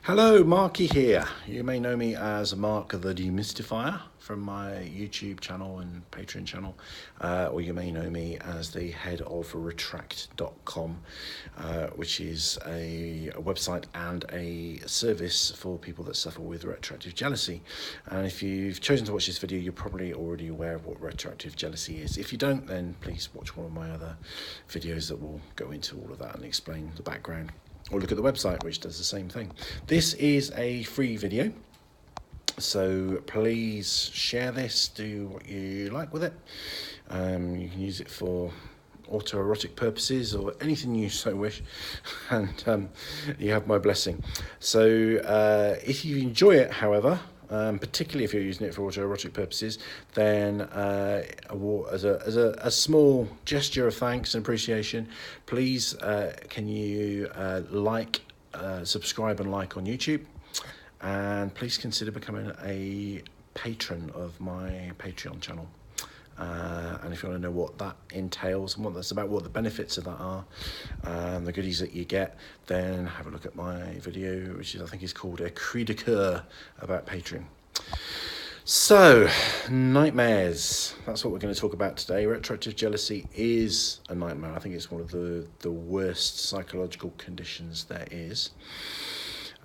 Hello, Marky here. You may know me as Mark the Demystifier from my YouTube channel and Patreon channel, or you may know me as the head of Retract.com, which is a website and a service for people that suffer with retroactive jealousy. And if you've chosen to watch this video, you're probably already aware of what retroactive jealousy is. If you don't, then please watch one of my other videos that will go into all of that and explain the background. Or look at the website, which does the same thing. This is a free video, so please share this, do what you like with it. You can use it for autoerotic purposes or anything you so wish, and you have my blessing. So if you enjoy it, however, particularly if you're using it for autoerotic purposes, then as a small gesture of thanks and appreciation, please can you subscribe and like on YouTube, and please consider becoming a patron of my Patreon channel. And if you want to know what that entails and what that's about, what the benefits of that are, and the goodies that you get, then have a look at my video, which I think is called a cri de coeur about Patreon. So, nightmares. That's what we're going to talk about today. Retroactive jealousy is a nightmare. I think it's one of the worst psychological conditions there is.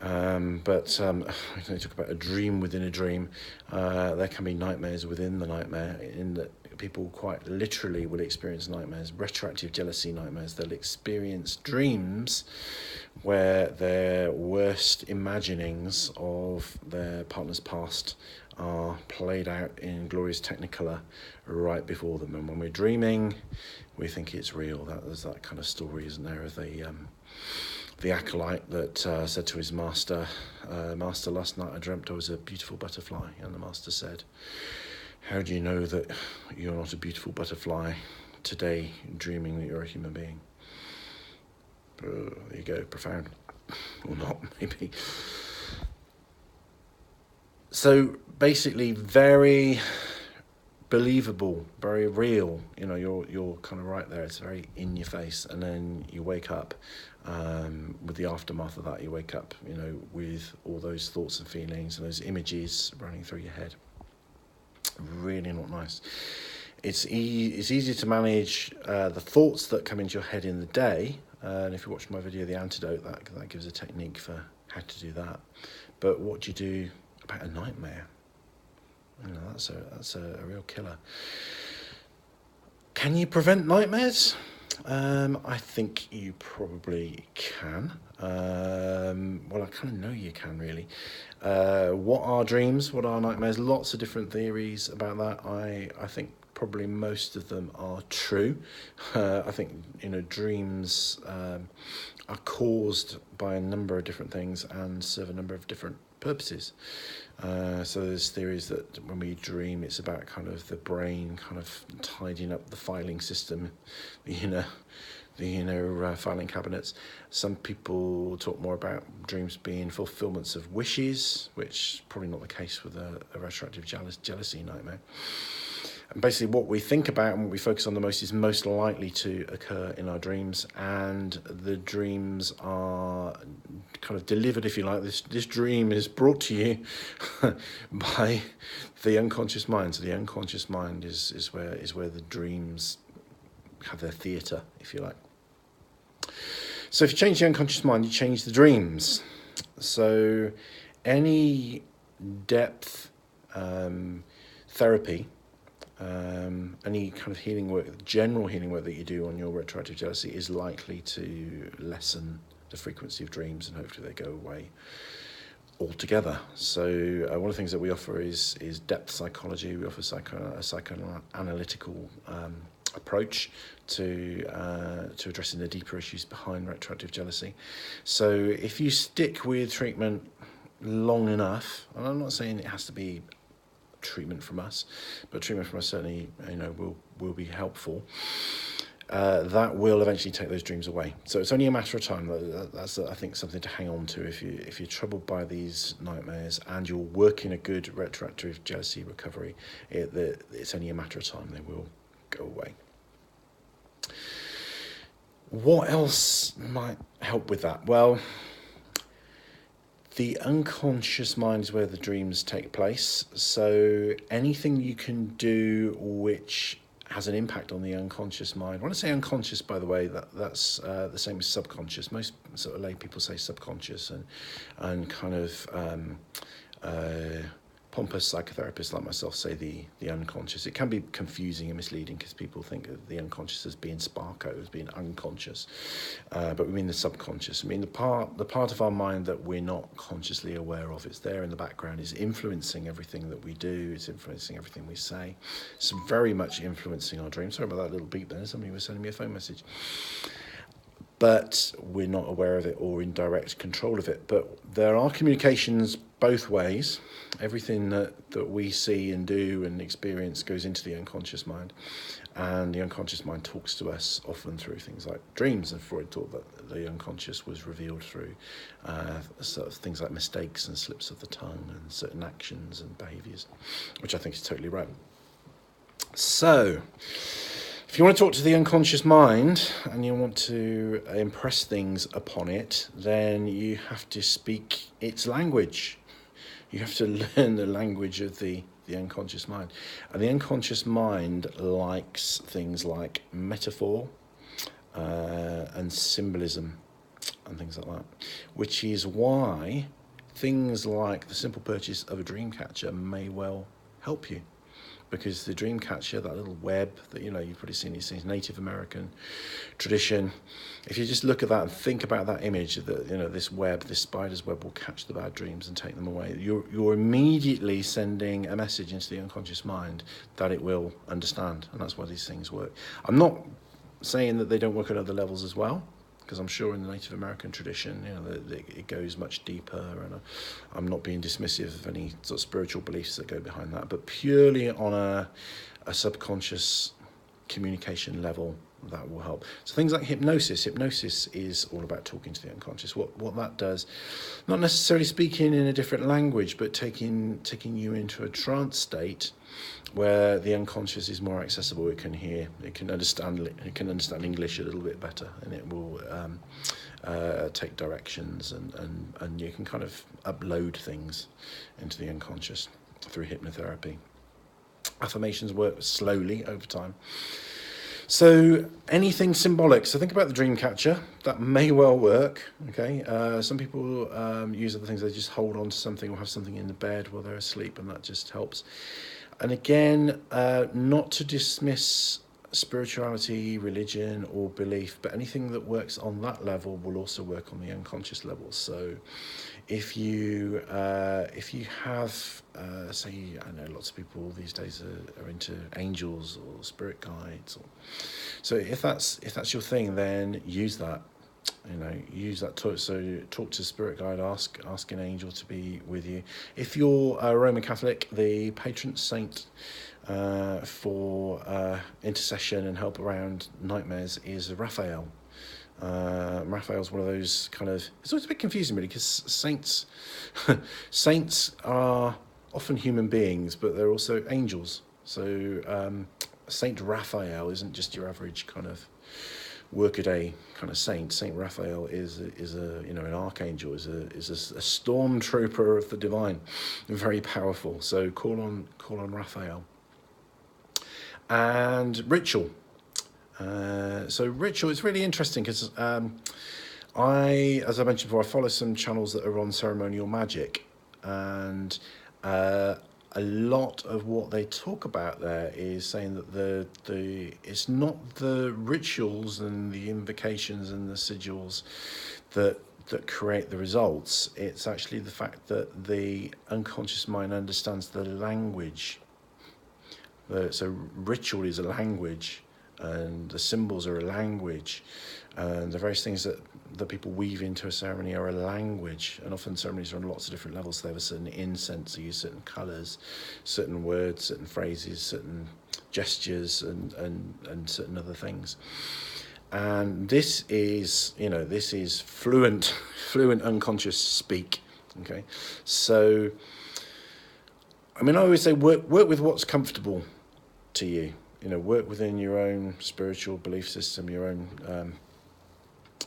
But we're going to talk about a dream within a dream. There can be nightmares within the nightmare, in that people quite literally will experience nightmares, retroactive jealousy nightmares. They'll experience dreams where their worst imaginings of their partner's past are played out in glorious technicolor right before them. And when we're dreaming, we think it's real. There's that kind of story, isn't there, of the acolyte that said to his master, "Master, last night I dreamt I was a beautiful butterfly." And the master said, "How do you know that you're not a beautiful butterfly today, dreaming that you're a human being?" There you go, profound. Or not, maybe. So basically, very believable, very real. You know, you're kind of right there. It's very in your face, and then you wake up with the aftermath of that. You wake up, you know, with all those thoughts and feelings and those images running through your head. Really not nice. It's easy to manage the thoughts that come into your head in the day, and if you watch my video, The Antidote, that gives a technique for how to do that. But what do you do about a nightmare? You know, that's a real killer. Can you prevent nightmares? I think you probably can. Well, I kind of know you can, really. What are dreams? What are nightmares? Lots of different theories about that. I think probably most of them are true. I think, you know, dreams are caused by a number of different things and serve a number of different purposes. So there's theories that when we dream, it's about kind of the brain kind of tidying up the filing system, the filing cabinets. Some people talk more about dreams being fulfillments of wishes, which is probably not the case with a retroactive jealousy nightmare. And basically what we think about and what we focus on the most is most likely to occur in our dreams, and the dreams are kind of delivered, if you like. This dream is brought to you by the unconscious mind. So the unconscious mind is where the dreams have their theatre, if you like. So if you change the unconscious mind, you change the dreams. So any depth therapy, any kind of healing work, general healing work that you do on your retroactive jealousy is likely to lessen the frequency of dreams, and hopefully they go away altogether. So one of the things that we offer is depth psychology. We offer a psychoanalytical approach to addressing the deeper issues behind retroactive jealousy. So if you stick with treatment long enough, and I'm not saying it has to be treatment from us, but treatment from us certainly, you know, will be helpful. That will eventually take those dreams away. So it's only a matter of time. That's I think something to hang on to if you're troubled by these nightmares and you're working a good retroactive jealousy recovery. It's only a matter of time. They will go away. What else might help with that? Well, The unconscious mind is where the dreams take place. So anything you can do which has an impact on the unconscious mind. When I say unconscious, by the way, that's the same as subconscious. Most sort of lay people say subconscious, and kind of pompous psychotherapists like myself say the unconscious. It can be confusing and misleading because people think of the unconscious as being sparko, as being unconscious, but we mean the subconscious. I mean the part of our mind that we're not consciously aware of. It's there in the background. It's influencing everything that we do. It's influencing everything we say. It's very much influencing our dreams. Sorry about that little beep there. Somebody was sending me a phone message. But we're not aware of it or in direct control of it. But there are communications both ways. Everything that we see and do and experience goes into the unconscious mind. And the unconscious mind talks to us often through things like dreams. And Freud thought that the unconscious was revealed through sort of things like mistakes and slips of the tongue and certain actions and behaviours, which I think is totally right. So, if you want to talk to the unconscious mind and you want to impress things upon it, then you have to speak its language. You have to learn the language of the unconscious mind. And the unconscious mind likes things like metaphor and symbolism and things like that, which is why things like the simple purchase of a dream catcher may well help you. Because the dream catcher, that little web that, you've probably seen these things, Native American tradition, if you just look at that and think about that image that, this web, this spider's web will catch the bad dreams and take them away, you're immediately sending a message into the unconscious mind that it will understand. And that's why these things work. I'm not saying that they don't work at other levels as well, because I'm sure in the Native American tradition, it goes much deeper, and I'm not being dismissive of any sort of spiritual beliefs that go behind that, but purely on a subconscious communication level, that will help. So things like hypnosis is all about talking to the unconscious. What that does, not necessarily speaking in a different language, but taking you into a trance state where the unconscious is more accessible. It can hear, it can understand English a little bit better, and it will take directions, and you can kind of upload things into the unconscious through hypnotherapy. Affirmations work slowly over time. So anything symbolic. So think about the dream catcher. That may well work. Okay. Some people use other things. They just hold on to something or have something in the bed while they're asleep, and that just helps. And again, not to dismiss spirituality, religion, or belief, but anything that works on that level will also work on the unconscious level. So if you have, say, I know lots of people these days are into angels or spirit guides, so if that's your thing, then use that. Use that talk. So talk to spirit guide, ask an angel to be with you. If you're a Roman Catholic, the patron saint for intercession and help around nightmares is Raphael. Raphael's one of those kind of, it's always a bit confusing really, because saints are often human beings, but they're also angels. So Saint Raphael isn't just your average kind of workaday kind of saint. Saint Raphael is an archangel, is a stormtrooper of the divine, very powerful. So call on Raphael. And ritual. So ritual is really interesting because as I mentioned before, I follow some channels that are on ceremonial magic, and a lot of what they talk about there is saying that it's not the rituals and the invocations and the sigils that create the results. It's actually the fact that the unconscious mind understands the language. So ritual is a language, and the symbols are a language, and the various things that people weave into a ceremony are a language. And often ceremonies are on lots of different levels. They have a certain incense, they use certain colours, certain words, certain phrases, certain gestures, and certain other things. And this is fluent unconscious speak. Okay, so I always say work with what's comfortable to you. Work within your own spiritual belief system, your own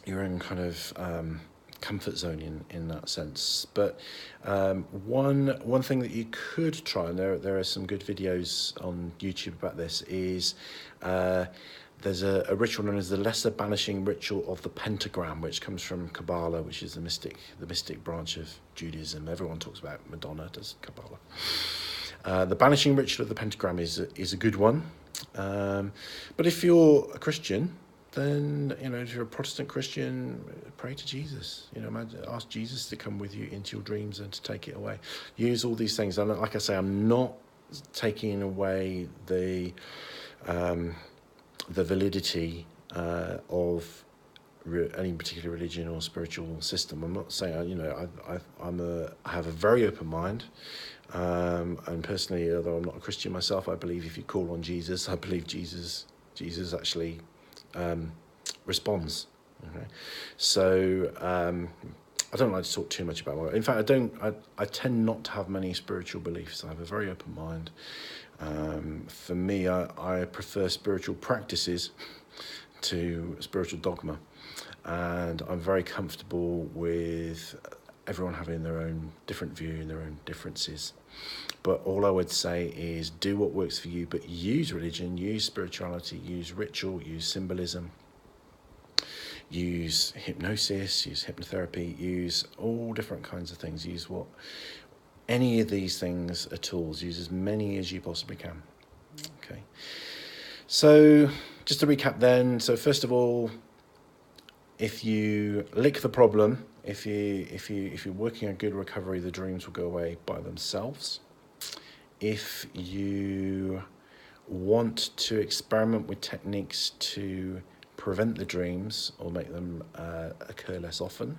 kind of comfort zone in that sense. But one thing that you could try, and there are some good videos on YouTube about this, is there's a ritual known as the lesser banishing ritual of the pentagram, which comes from Kabbalah, which is the mystic branch of Judaism. Everyone talks about Madonna, does Kabbalah. The banishing ritual of the pentagram is a good one. But if you're a Christian, then, you know, if you're a Protestant Christian, pray to Jesus. You know, ask Jesus to come with you into your dreams and to take it away. Use all these things. And like I say, I'm not taking away the validity of any particular religion or spiritual system. I'm not saying, you know, I have a very open mind. And personally, although I'm not a Christian myself, I believe if you call on Jesus, I believe Jesus actually responds. Okay? So I don't like to talk too much about my. In fact, I tend not to have many spiritual beliefs. I have a very open mind. For me, I prefer spiritual practices to spiritual dogma, and I'm very comfortable with everyone having their own different view and their own differences. But all I would say is do what works for you, but use religion, use spirituality, use ritual, use symbolism, use hypnosis, use hypnotherapy, use all different kinds of things. Use any of these things are tools. Use as many as you possibly can. Okay. So just to recap then, so first of all, if you lick the problem, if you're working on good recovery, the dreams will go away by themselves. If you want to experiment with techniques to prevent the dreams or make them occur less often,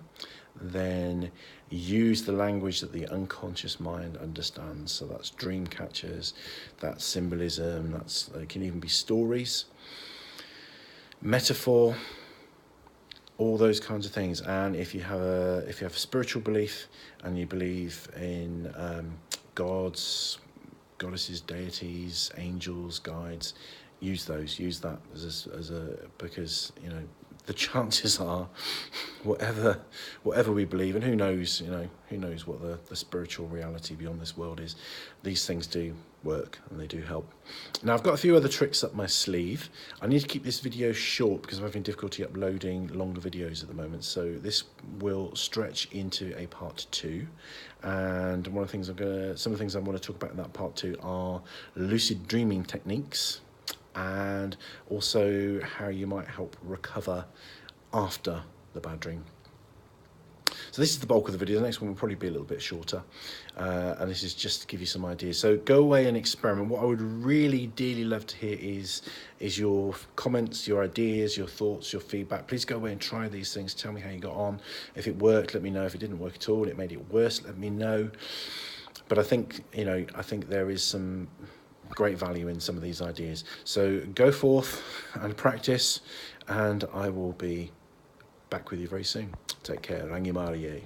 then use the language that the unconscious mind understands. So that's dream catchers, that's symbolism, it can even be stories, metaphor, all those kinds of things. And if you have a spiritual belief and you believe in gods, goddesses, deities, angels, guides, use that as a because, you know, the chances are whatever we believe, and who knows what the spiritual reality beyond this world is, these things do work and they do help. Now I've got a few other tricks up my sleeve. I need to keep this video short because I'm having difficulty uploading longer videos at the moment, so this will stretch into a part 2. And some of the things I want to talk about in that part 2 are lucid dreaming techniques, and also how you might help recover after the bad dream. So this is the bulk of the video. The next one will probably be a little bit shorter, and this is just to give you some ideas. So go away and experiment. What I would really dearly love to hear is your comments, your ideas, your thoughts, your feedback. Please go away and try these things. Tell me how you got on. If it worked, let me know. If it didn't work at all, it made it worse, let me know. But I think there is some great value in some of these ideas. So go forth and practice, and I will be back with you very soon. Take care. Rangi Marie.